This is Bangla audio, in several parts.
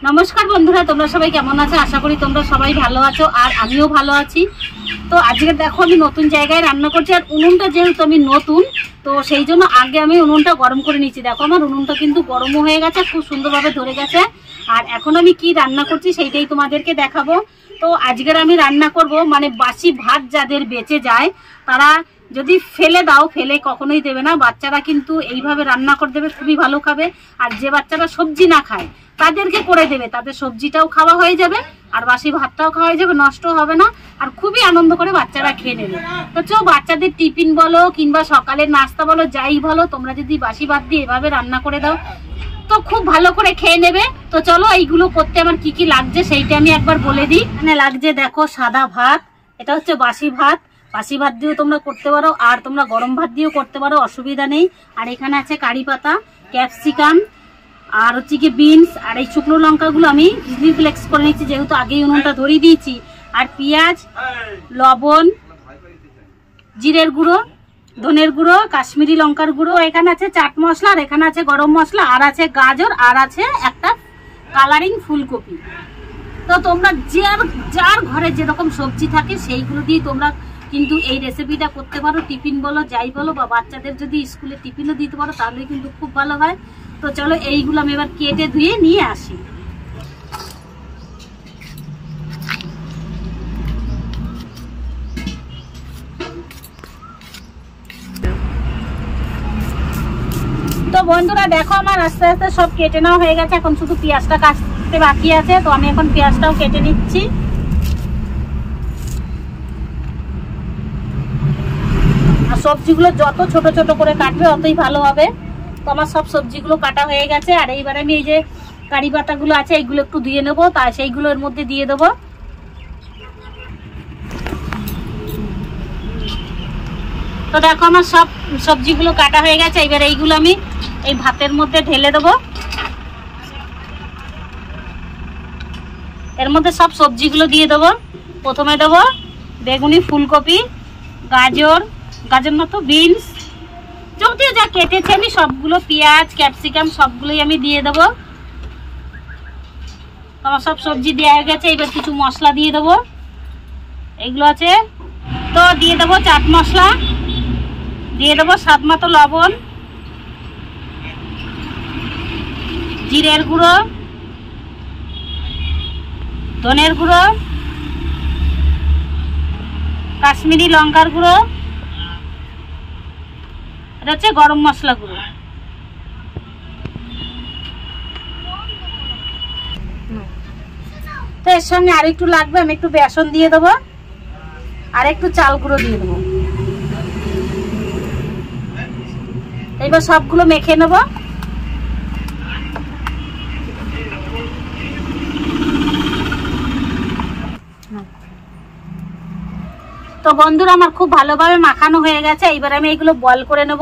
নমস্কার বন্ধুরা, তোমরা সবাই কেমন আছো? আশা করি তোমরা সবাই ভালো আছো আর আমিও ভালো আছি। তো আজকে দেখো আমি নতুন জায়গায় রান্না করছি, আর উনুনটা যেহেতু আমি নতুন, তো সেই জন্য আগে আমি উনুনটা গরম করে নিচ্ছি। দেখো আমার উনুনটা কিন্তু গরমও হয়ে গেছে, খুব সুন্দরভাবে ধরে গেছে। আর এখন আমি কি রান্না করছি সেইটাই তোমাদেরকে দেখাবো। তো আজকের আমি রান্না করব মানে বাসি ভাত যাদের বেঁচে যায় তারা যদি ফেলে দাও, ফেলে কখনোই দেবে না। বাচ্চারা কিন্তু এইভাবে রান্না করে দেবে, খুবই ভালো খাবে। আর যে বাচ্চারা সবজি না খায় তাদেরকে করে দেবে, তাদের সবজিটাও খাওয়া হয়ে যাবে আর বাসি ভাতটাও খাওয়া হয়ে যাবে, নষ্ট হবে না। আর খুবই আনন্দ করে বাচ্চারা খেয়ে নেবে। তো চো বাচ্চাদের টিফিন বলো কিংবা সকালের নাস্তা বলো, যাই বলো, তোমরা যদি বাসি ভাত দিয়ে এভাবে রান্না করে দাও তো খুব ভালো করে খেয়ে নেবে। তো চলো এইগুলো করতে আমার কি কি লাগছে সেইটা আমি একবার বলে দিই। এখানে লাগছে দেখো সাদা ভাত, এটা হচ্ছে বাসি ভাত। বাসি ভাত দিয়েও তোমরা করতে পারো আর তোমরা গরম ভাত দিয়েও করতে পারো, অসুবিধা নেই। আর এখানে আছে কারি পাতা, ক্যাপসিকাম, আর হচ্ছে কি বিনস, আর এই শুকনো লঙ্কাগুলো আমি ফ্লেক্স করে নিচ্ছি যেহেতু আগেই উনুনটা ধরিয়ে দিয়েছি। আর পেঁয়াজ, লবণ, জিরের গুঁড়ো, ধনের গুঁড়ো, কাশ্মীরি লঙ্কার গুঁড়ো, এখানে আছে চাট মশলা, আর এখানে আছে গরম মশলা, আর আছে গাজর, আর আছে একটা কালারিং ফুলকপি। তো তোমরা যার ঘরে যেরকম সবজি থাকে সেইগুলো দিয়ে তোমরা কিন্তু এই রেসিপিটা করতে পারো। টিফিন বলো, যাই বলো, বা বাচ্চাদের যদি স্কুলে টিফিনও দিতে পারো তাহলে কিন্তু খুব ভালো হয়। তো চলো এইগুলো আমি এবার কেটে ধুয়ে নিয়ে আসি। তো বন্ধুরা দেখো আমার আস্তে আস্তে সব কেটে নেওয়া হয়ে গেছে, এখন শুধু পেঁয়াজটা কাটতে বাকি আছে। তো আমি এখন পেঁয়াজটাও কেটে নিচ্ছি। আর সবজিগুলো যত ছোট ছোট করে কাটবে অতই ভালো হবে। তো আমার সব সবজিগুলো কাটা হয়ে গেছে। আর এইবার আমি এই যে কারি পাতাগুলো আছে এইগুলো একটু ধুয়ে নেবো, তা সেইগুলো এর মধ্যে দিয়ে দেবো। তো দেখো আমার সব সবজিগুলো কাটা হয়ে গেছে। এবার এইগুলো আমি এই ভাতের মধ্যে ঢেলে দেবো। এর মধ্যে সব সবজিগুলো দিয়ে দেবো। প্রথমে দেবো বেগুনি, ফুলকপি, গাজর, গাজর মতো বিনস, যদিও যা কেটেছে আমি সবগুলো, পেঁয়াজ, ক্যাপসিকাম সবগুলোই আমি দিয়ে দেবো। আমার সব সবজি দেওয়া হয়ে গেছে। এবার কিছু মশলা দিয়ে দেবো। এগুলো আছে তো দিয়ে দেবো চাট মশলা, দিয়ে দেবো স্বাদ মতো লবণ, জিরের গুঁড়ো, ধনের গুঁড়ো, কাশ্মীরি লঙ্কার গুঁড়ো, এটা হচ্ছে গরম মশলা গুঁড়ো। তো এর সঙ্গে আর একটু লাগবে, আমি একটু বেসন দিয়ে দেবো আর একটু চাল গুঁড়ো দিয়ে দেবো। এবার সবগুলো মেখে নেব। তো বন্ধুরা আমার খুব ভালোভাবে মাখানো হয়ে গেছে। এবার আমি এগুলো বয়েল করে নেব।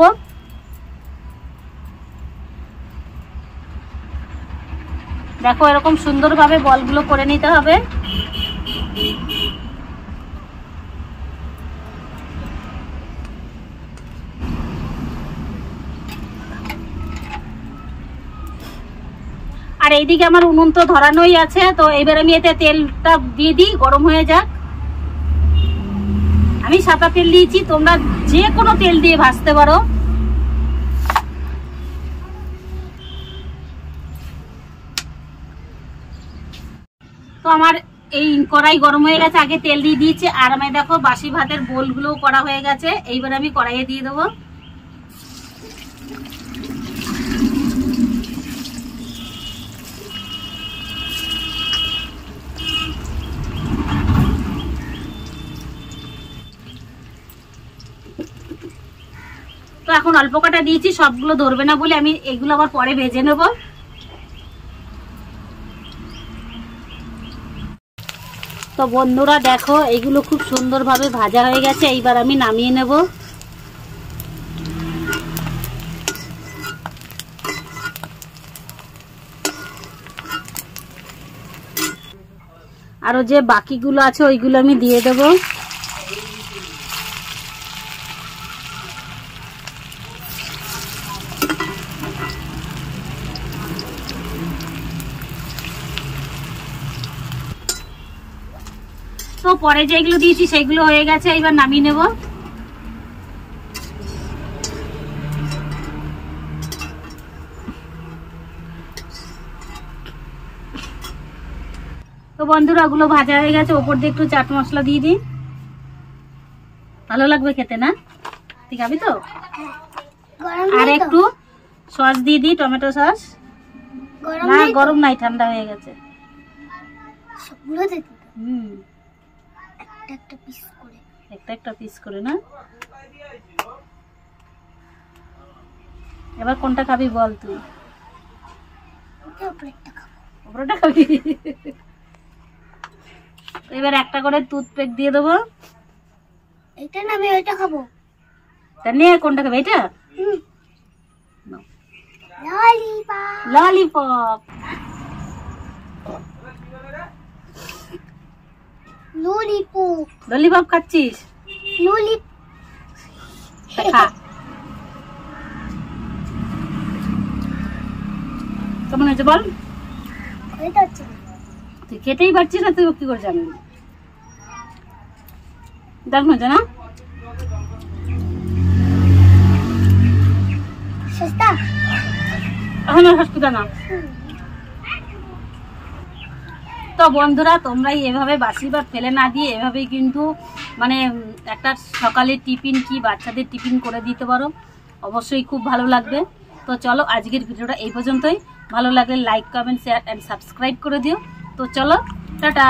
দেখো এরকম সুন্দরভাবে বলগুলো করে নিতে হবে। আর এইদিকে আমার উনুন তো ধরানোই আছে। তো এবার আমি এতে তেলটা দিয়ে দিই, গরম হয়ে যাক। আমি সাদা তেল দিয়েছি, তোমরা যে কোনো তেল দিয়ে ভাজতে পারো। তো আমার এই কড়াই গরম হয়ে গেছে, আগে তেল দিয়ে দিয়েছি। আর আমি দেখো বাসি ভাতের বোলগুলো করা হয়ে গেছে। এইবার আমি কড়াইয়ে দিয়ে দেবো। তো এখন অল্প কটা দিয়েছি, সবগুলো ধরবে না বলে আমি এগুলো আবার পরে ভেজে নেব। তো বন্ধুরা দেখো এইগুলো খুব সুন্দরভাবে ভাজা হয়ে গেছে। এইবার আমি নামিয়ে নেব। আরো যে বাকিগুলো আছে ওইগুলো আমি দিয়ে দেবো। তো পরে যেগুলো দিয়েছি সেগুলো হয়ে গেছে, এবার নামিয়ে নেব। তো বন্ধুরা ওগুলো ভাজা হয়ে গেছে, ওপর দিয়ে একটু চাট মশলা দিয়ে দিই, ভালো লাগবে খেতে না? ঠিক আছে তো? আর একটু সস দিয়ে দিই, টমেটো সস। না গরম নাই, ঠান্ডা হয়ে গেছে। একটা পিস করে না। এবার কোনটা খাবি বল তুই? ওপরটা খাবি। এবার একটা করে টুথপেক দিয়ে দেবো। এটা না, আমি ওইটা খাবো। তা নিয়ে কোনটা খাবে? এটা ললিপপ। ললিপপ খাচ্ছিস? খা। কেমন হয়েছে বল? তুই খেতেই পারছিস না, তুই কি করে জানবি? দারুণ হয়েছে না? না। তো বন্ধুরা তোমরাই এভাবে বাসি ভাত ফেলে না দিয়ে এভাবেই কিন্তু মানে একটা সকালে টিফিন কি বাচ্চাদের টিফিন করে দিতে পারো, অবশ্যই খুব ভালো লাগবে। তো চলো আজকের ভিডিওটা এই পর্যন্তই। ভালো লাগলে like, comment, share and subscribe করে দিও। তো চলো টাটা।